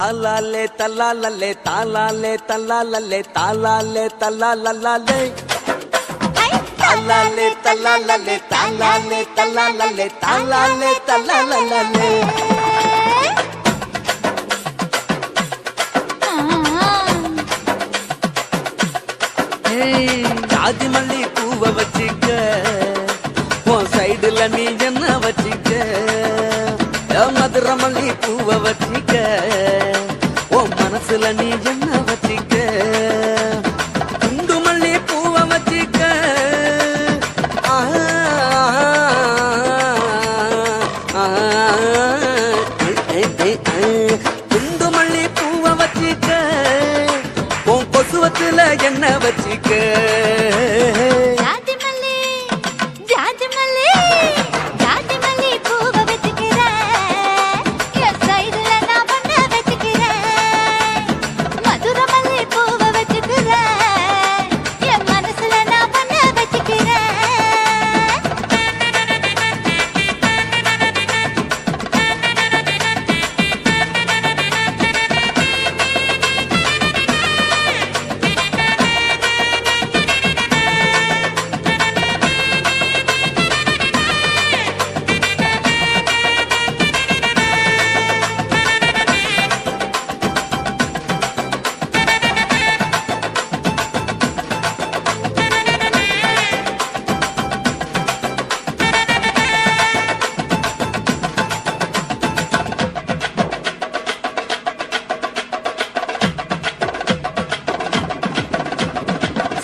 தாலாலே தல்லாலே தாலாலே தல்லாலே தாலாலே தல்லாலே தாலாலே தல்லாலே தாலாலே தல்லாலே தாலாலே தல்லாலே ஜாதி மல்லி பூவை வச்சிக்க உன் சைடுல நீ என்ன வச்சிக்க மதுரை மல்லி பூவை வச்சிக்க உன் மனசுல நீ என்ன வச்சிக்க குண்டு மல்லி பூவை வச்சிக்க குண்டு மல்லி பூவை வச்சிக்க உன் கொசுவத்துல என்ன வச்சிக்க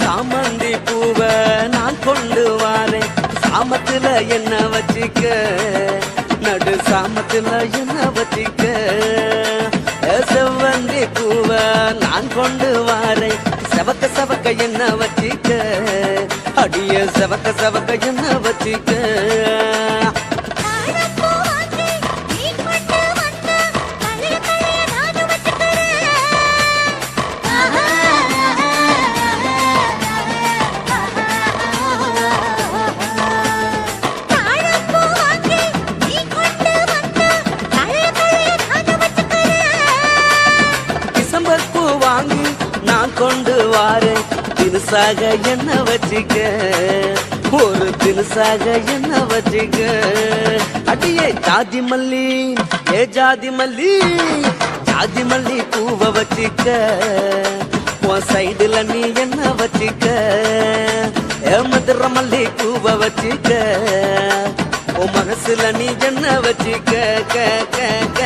சாமந்தி பூவை நான் கொண்டு வாரேன் சாமத்துல என்ன வச்சிக்க நடு சாமத்துல என்ன வச்சிக்க செவ்வந்தி பூவை நான் கொண்டு வாரேன் செவக்க செவக்க என்ன வச்சிக்க அடிய செவக்க செவக்க என்ன வச்சிக்க கொண்டு வாரேன் தினுசாக என்ன வச்சிக்க ஒரு தினுசாக என்ன வச்சிக்க அடியே ஜாதி மல்லி ஏ ஜாதி மல்லி ஜாதி மல்லி பூவை வச்சிக்க உன் சைடுல நீ என்ன வச்சிக்க ஏ மதுரை மல்லி பூவை வச்சிக்க உன் மனசுல நீ என்ன வச்சிக்க க க க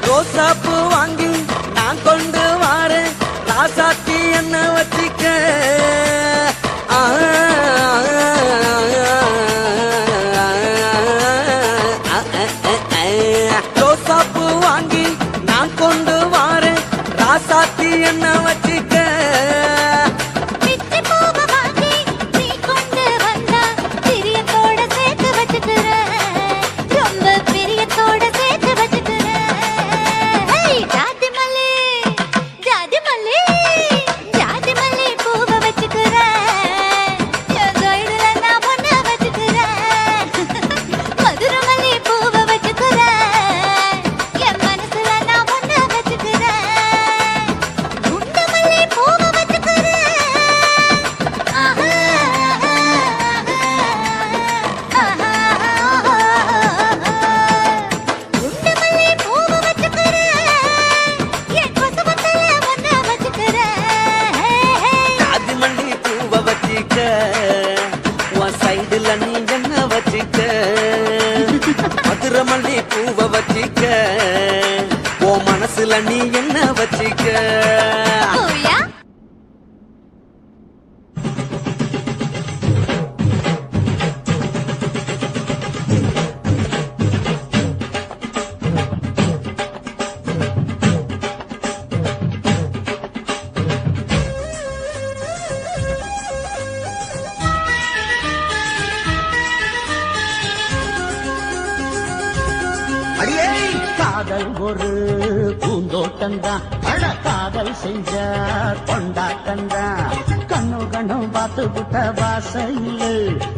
ரோசாப்பூ வாங்கி நான் கொண்டு வாரேன் ராசாத்தி என்ன வச்சிக்க ரோசாப்பூ வாங்கி நான் கொண்டு வாரேன் ராசாத்தி என்ன வச்சிக்க குண்டு மல்லி வச்சுக்க உன் சைடுல நீ என்ன வச்சுக்க மதுரை மல்லி பூவை வச்சுக்க உன் மனசுல நீ என்ன வச்சுக்க காதல் ஒரு பூந்தோட்டம்தான் அழ காதல் செஞ்ச கொண்டாட்டம்தான் கண்ணு கண்ணு பார்த்து விட்ட வாசம் இல்ல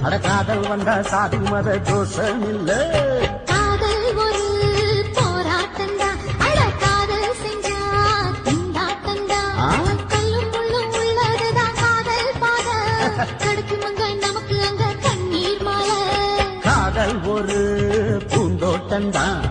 அட காதல் வந்தா சாதி மத தோஷம் இல்ல காதல் ஒரு போராட்டம்தான் அழ காதல் செஞ்ச திண்டாட்டம்தான் கல்லும் முள்ளும் உள்ளதுதான் காதல் பாத கடுக்கும் அங்க நமக்கு அங்க கண்ணீர் மாலை காதல் ஒரு பூந்தோட்டம்தான்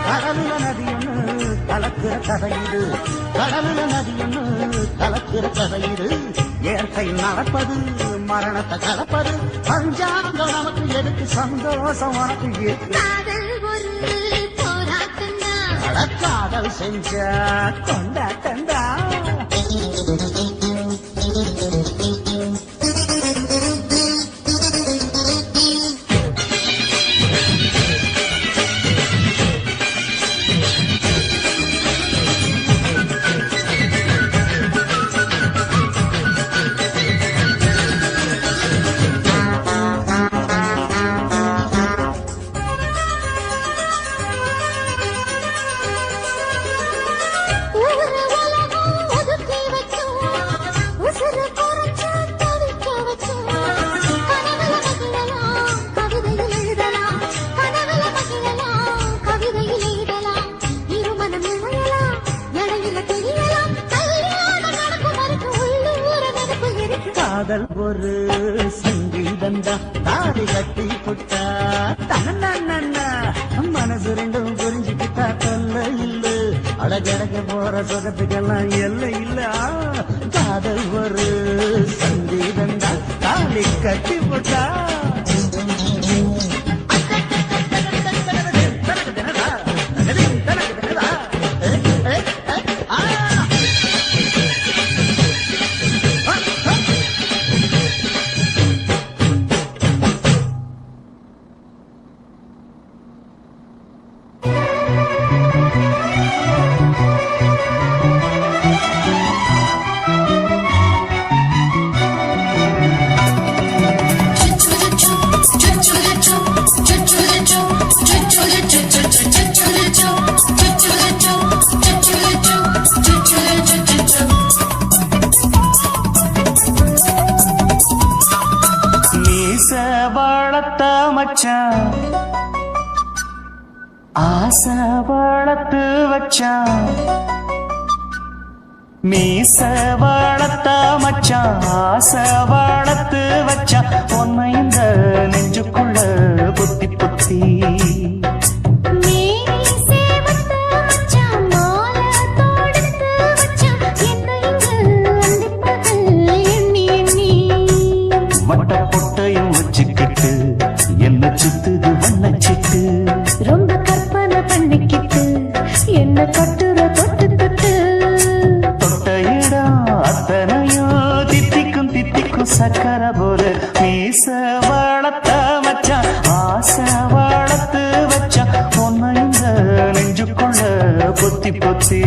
கடவுள நதியொன்னு கலக்கிற கதையிடு கடவுள நதியொன்னு கலக்கிற கதையிடு இயற்கை நடப்பது மரணத்தை கலப்பது பஞ்சாங்கம் நமக்கு எதுக்கு சந்தோஷம் உனக்கு காதல் செஞ்ச கொண்டாட்டந்தா காதல் ஒரு சங்கீதந்தா தாடி கட்டி புட்டா தன்னா மனசு ரெண்டும் புரிஞ்சுக்கிட்டா தொல்ல இல்ல அழகழக போற சொகத்துக்கெல்லாம் எல்லை இல்ல காதல் ஒரு சங்கீதந்தா தாடி கட்டி புட்டா வளர்த்த மச்சான் ஆசை வளர்த்து வச்சான் மீச வளர்த்த மச்சான் ஆசை வளர்த்து வச்சான் உன்னை இந்த நெஞ்சுக்குள்ள புத்தி புத்தி என்ன சுத்துது வண்ணச்சிட்டு ரொம்ப கற்பனை பண்ணிக்கிட்டு என்ன கட்டுற தொட்டு தொட்டு தொட்ட இடம் அத்தனையும் தித்திக்கும் தித்திக்கும் சக்கர போல மீச வளர்த்த மச்சான் ஆசை வளர்த்து வச்சான் பொண்ணு இந்த நெஞ்சுக்குள்ள பொத்தி பொத்தி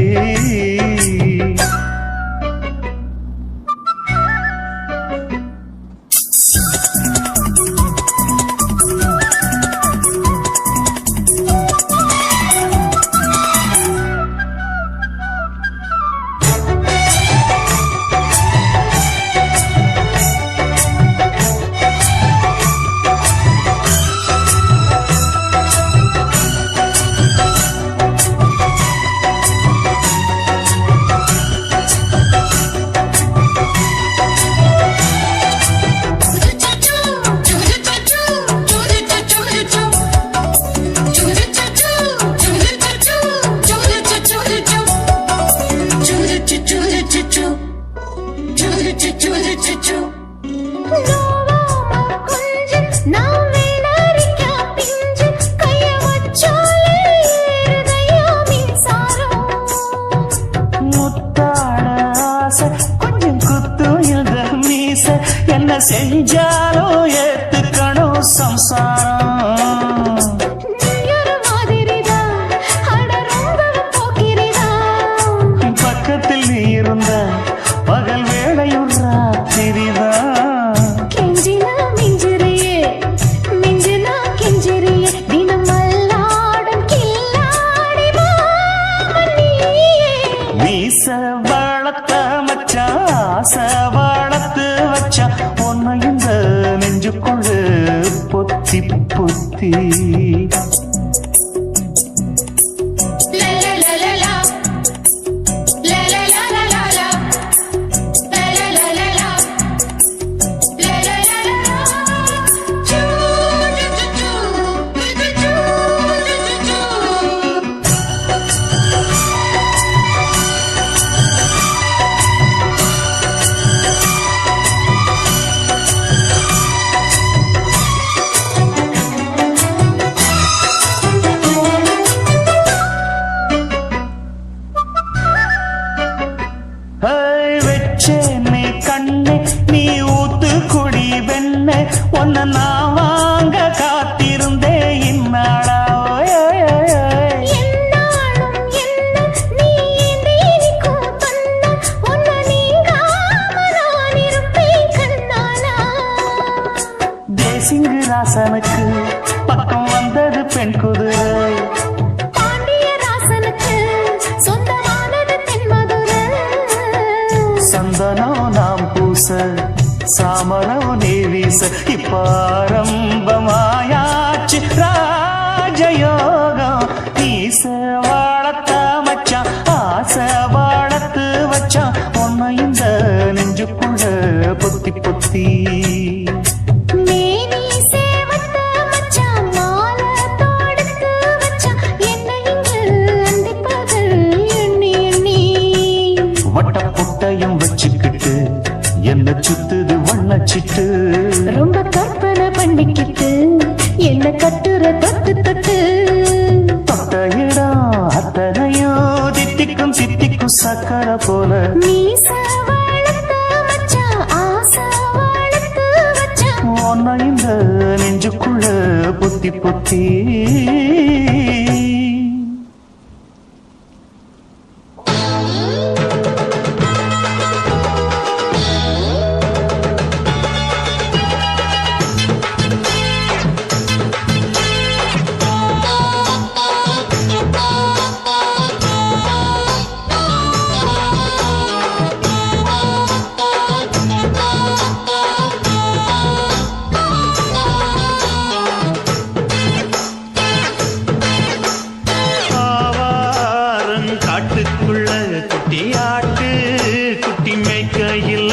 வெச்சேனே கண்ணே நீ ஊத்து குடி வெண்ணே உன்னை நான் வாங்க காத்திருந்தே இந்நாளா தேசிங்கு ராசனுக்கு பக்கம் வந்தது பெண் குதிரை சந்தனம் நாம் பூச சாமரம் நீ வீச இப்பாரம்பமாயாச்சு ராஜயோகம் ஈச வாழத்த மச்சான் ஆசை வாழத்து வச்சான் உன்னை இந்த நெஞ்சுக்குள்ள பொத்தி பொத்தி வட்டப்புட்டையும் வச்சுக்கிட்டு என்ன சுத்துது வண்ணச்சிட்டு ரொம்ப கற்பனை பண்ணிக்கிட்டு என்ன கட்டுற தொட்டு தொட்டு தொட்ட இடம் அத்தனையோ தித்திக்கும் சித்திக்கும் சக்கரை போல உன்னை இந்த நெஞ்சுக்குள்ள பொத்தி பொத்தி குட்டியாட்டு குட்டி மேய்க்கையில்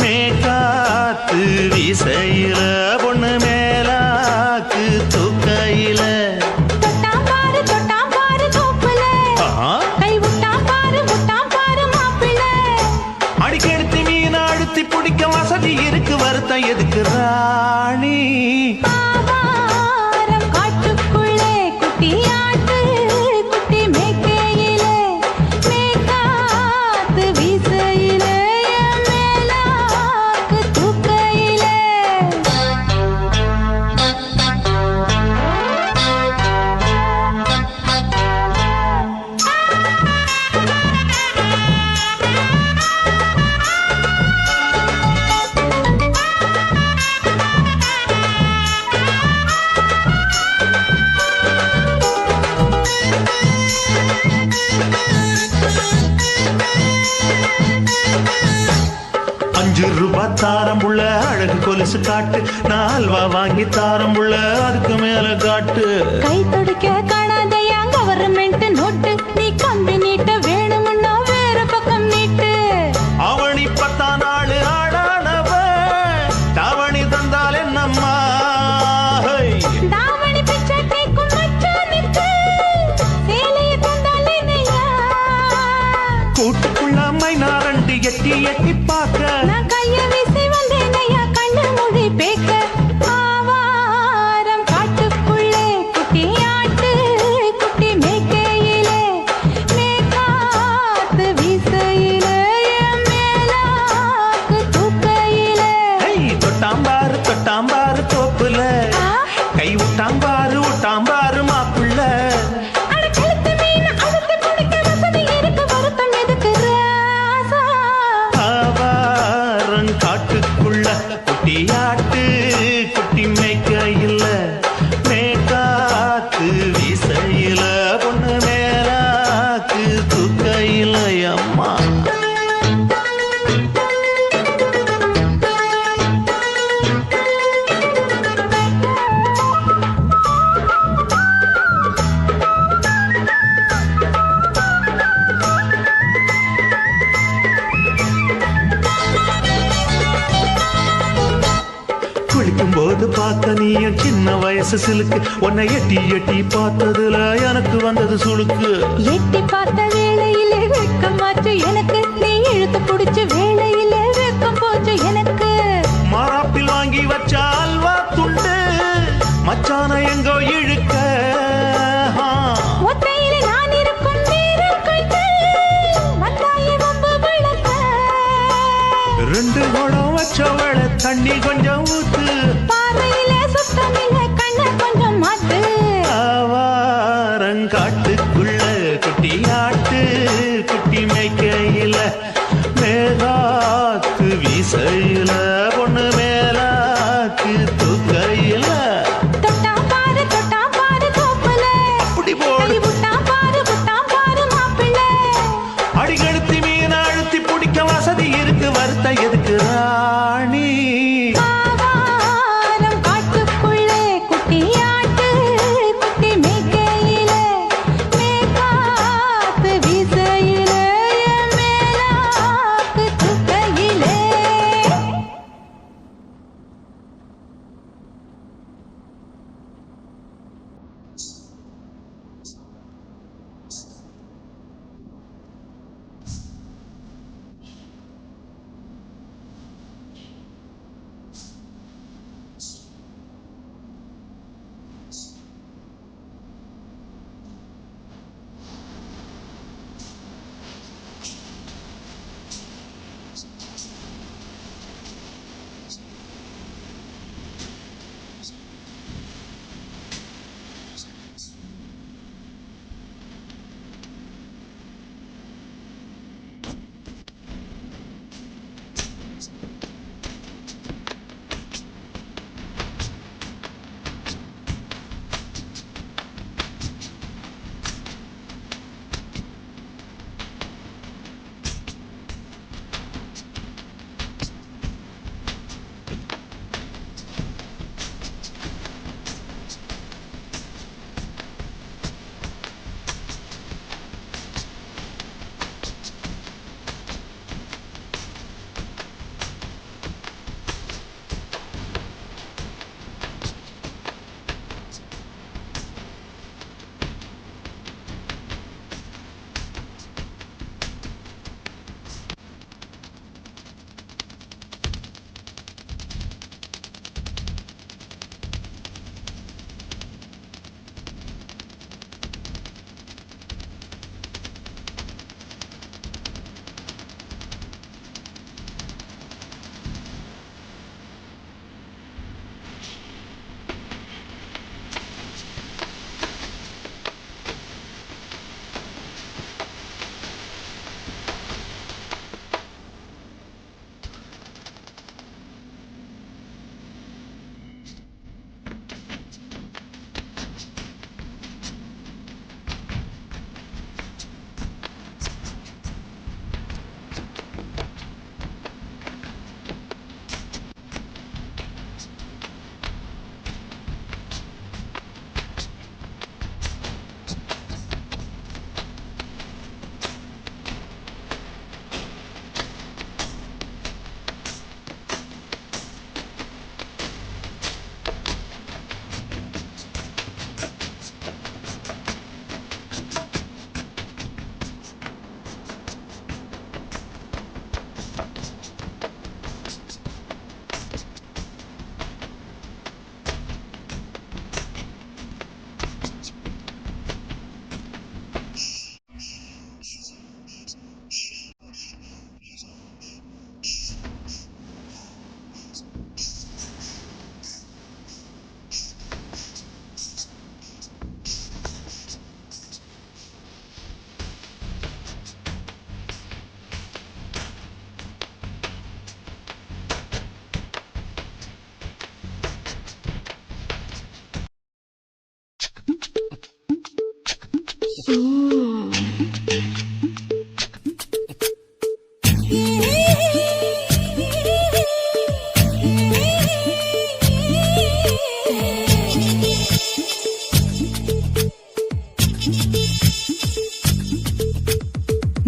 மேக்காத்து வீசையில பொண்ணு மேலாக்கு தூக்கையில அடிக்கெடுத்து மீன் அழுத்தி பிடிக்க வசதி இருக்கு வருத்தம் எதுக்கு ராணி ₹5 தாரம்புள்ள அழகு கொலுசு காட்டு நான் அல்வா வாங்கி தாரம்புள்ள அதுக்கு மேல காட்டு கை தொடுக்க காணாதையா கவர்மெண்ட் நோட்டு நீ கம்பி நீட்ட வேணும்னா வேற பக்கம் நீட்டு அவனி 10 நாள் ஆடானவ தாவணி தந்தால் என்னம்மா தாவணி பிச்சை கேக்கும் மச்சானுக்கு சேலைய தந்தால் என்னையா கூட்டுக்குள்ள மைனாரண்டி எட்டி எட்டி பார்க்க நான் கைய வீசி வந்தேனையா கண்ணு மொழி பேக்க ஆவாரம் காட்டுக்குள்ளே குட்டியாட்டு வயசு சிலுக்கு உன்னை எட்டி எட்டி பார்த்ததுல எனக்கு வந்தது சுளுக்கு. எட்டி பார்த்த வேளையிலே வெக்கம் மாற்று எனக்கு, நீ இழுத்து பிடிச்ச வேளையிலே வெக்கம் போச்சு எனக்கு. மாறாப்பில் வாங்கி வச்ச அல்வா துண்டு மச்சான எங்கோ இழுக்க. ஒத்தையிலே நான் இருக்கும் நேரம் கண்டு வந்தாயே வம்பு வளர்க்க. 2 குடம் வச்சவள தண்ணி கொஞ்சம் ஊத்து. பார்வையிலே சுத்தமில்லை கண்ண கொஞ்சம் மாத்து. ஆவாரங்காட்டுக்குள்ள குட்டி ஆட்டு குட்டி மேய்க்கையில மேலாக்கு வீசையில பொண்ணு மேலாக்கு தூக்கையில தொட்டா பாரு தோப்புல, அப்படி போடு. கை விட்டா பாரு மாப்பிள்ளை. அடிகழுத்தி மீன் அழுத்தி பிடிக்க வசதி இருக்கு, வருத்த எதுக்கு ராணி. ஆவாரம் காட்டுக்குள்ளே குட்டியாட்டு குட்டி மேய்க்கையிலே மேற்காத்து வீசையிலே மேலாக்கு தூக்கையிலே.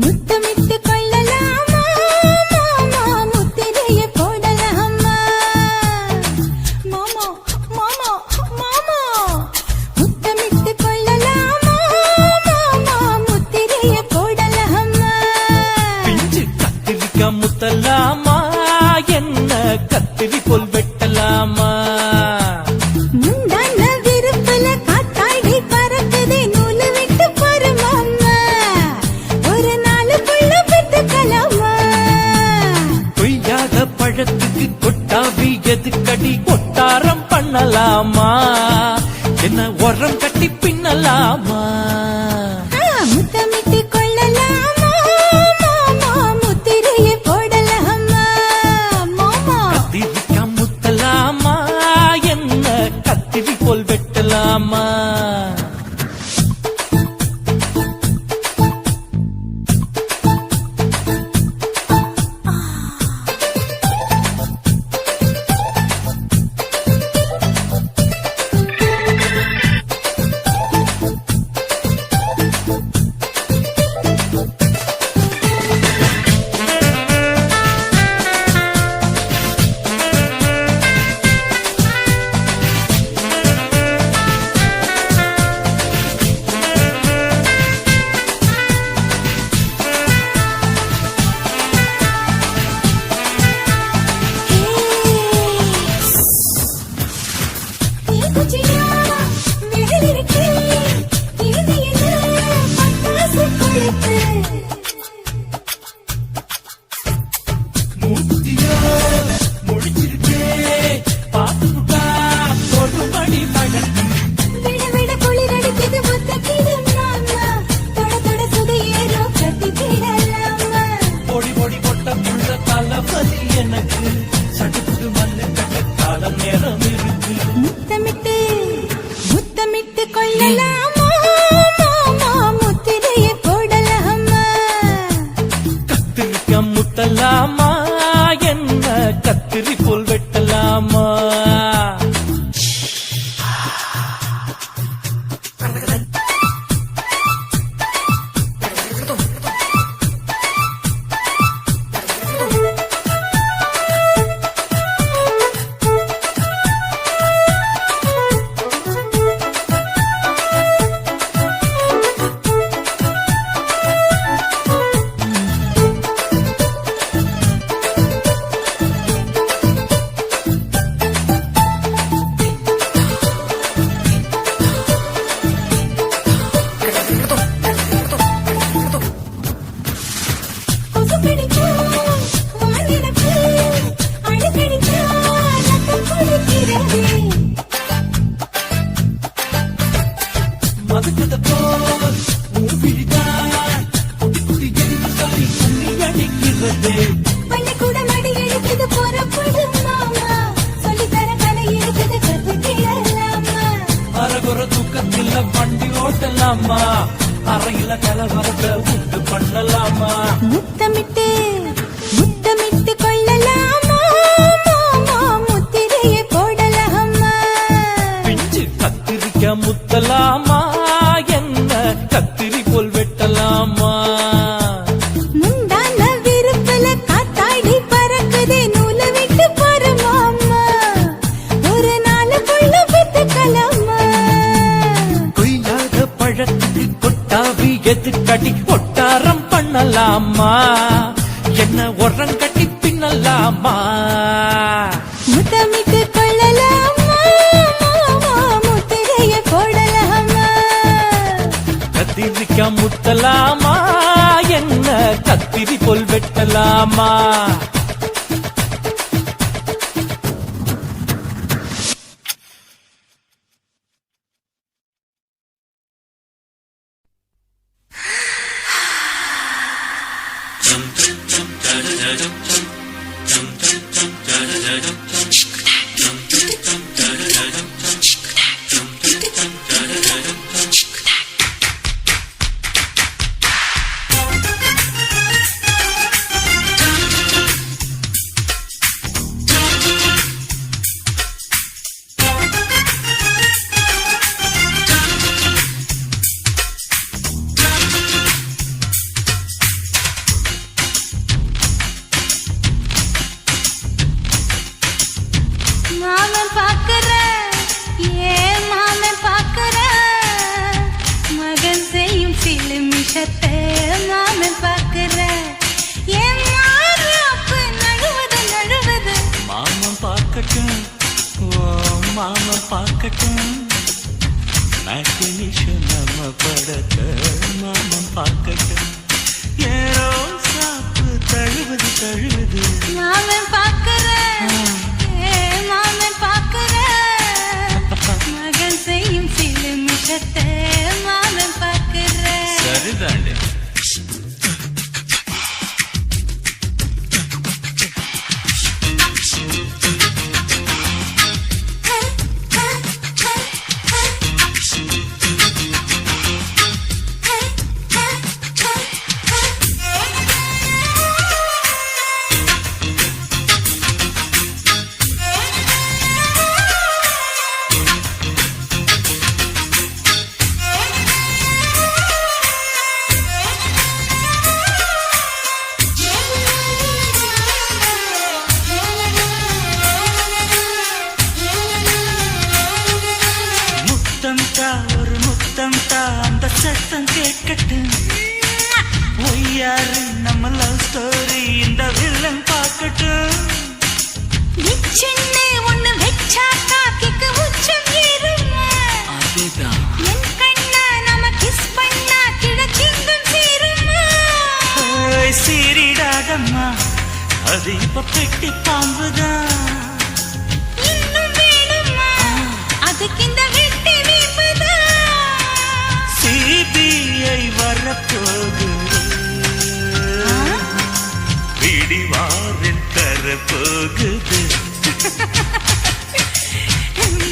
முத்தமிட்டு கொள்ளலாமா மாமா, முத்திரையை போடலாமா மாமா மாமா மாமா. பள்ளிக்கூட மடி எடுத்தது புறப்படும் மாமா சொல்லித்தர கலை இருக்குது கத்துக்கிடலாமா அரகுற தூக்கத்தில் வண்டி ஓட்டலாமா அறையில கலவரத்தை உண்டு பண்ணலாமா முத்தமிட்டு முத்தமிட்டு கொள்ளலாமா மாமா முத்திரையை போடலாமா பிஞ்சு கத்திரிக்க முத்தலாமா என்ன கத்திரி போல் வெட்டலாமா முந்தான விருப்பல காத்தாடி பறக்குதே நூல விட்டு போற மாமா ஒரு நாளுக்குள்ள பெத்துக்கலாமா கொய்யாத பழத்துக்கு கொட்டாவி எதுக்கடி ஒட்டாரம் பண்ணலாமா என்ன உரங்கட்டி பின்னலாமா முத்தமிட்டு கொள்ளலாமா மாமா முத்திரையை போடலாமா கத்திரிக்க முத்தலாமா என்ன கத்திரி போல் வெட்டலாமா மாமன் பாக்குற ஏன் மாமன் பாக்குற மகன் செய்யும் சில மிஷத்தை மாமன் பாக்குற ஏன் மாறாப்பு நழுவது நழுவது மாமன் பார்க்கட்டும் ஓ மாமன் பார்க்கட்டும் மேட்டினிஷன் நம்ம படத்தை மாமன் பார்க்கட்டும் ஏரோ சாப்பு தழுவது தழுவது மாமன் பாக்குற ஏன் மாமன் பாக்குற மகன் செய்யும் சில மிஷத்தை மாமன் பாக்குற சரிதாண்டே ஒரு முத்தம் தா அந்த சத்தம் கேட்கட்டும் ஒய்யாரு நம்ம லவ் ஸ்டோரி இந்த வில்லன் பார்க்கட்டும் நிச்சன்னு ஒண்ணு வெச்சா காக்கிக்கு உச்சம் ஏறுமா அதுதான் என் கண்ணா நம்ம கிஸ் பண்ணா கிழக்கிங்கும் சீருமா சீரிடாதம்மா அது இப்ப பெட்டி பாம்புதான் இன்னும் வேணுமா அதுக்கு இந்த வெட்டி வீம்புதான் சிபிஐ வரப்போகுது பிடிவாரில் தரப்போகுது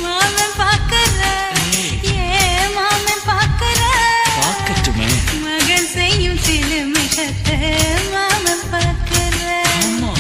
மாமன் பாக்குற ஏன் மாமன் பாக்குற பார்க்கட்டுமே மகன் செய்யும் சில மிஷத்தை மாமன் பாக்குற ஆமா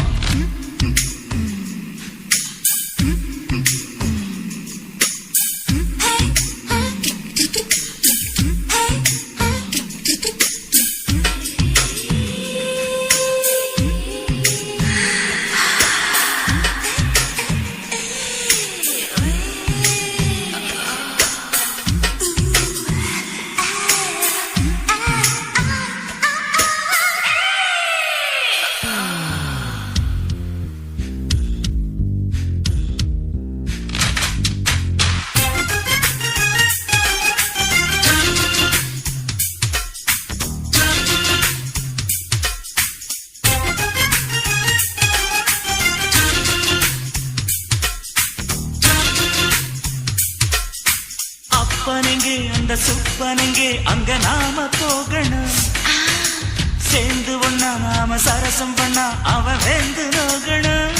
இருப்பனங்கே அங்க நாம போகணும் சேர்ந்து ஒண்ணா நாம சரசம் பண்ணா அவன் வெந்து நோகணும்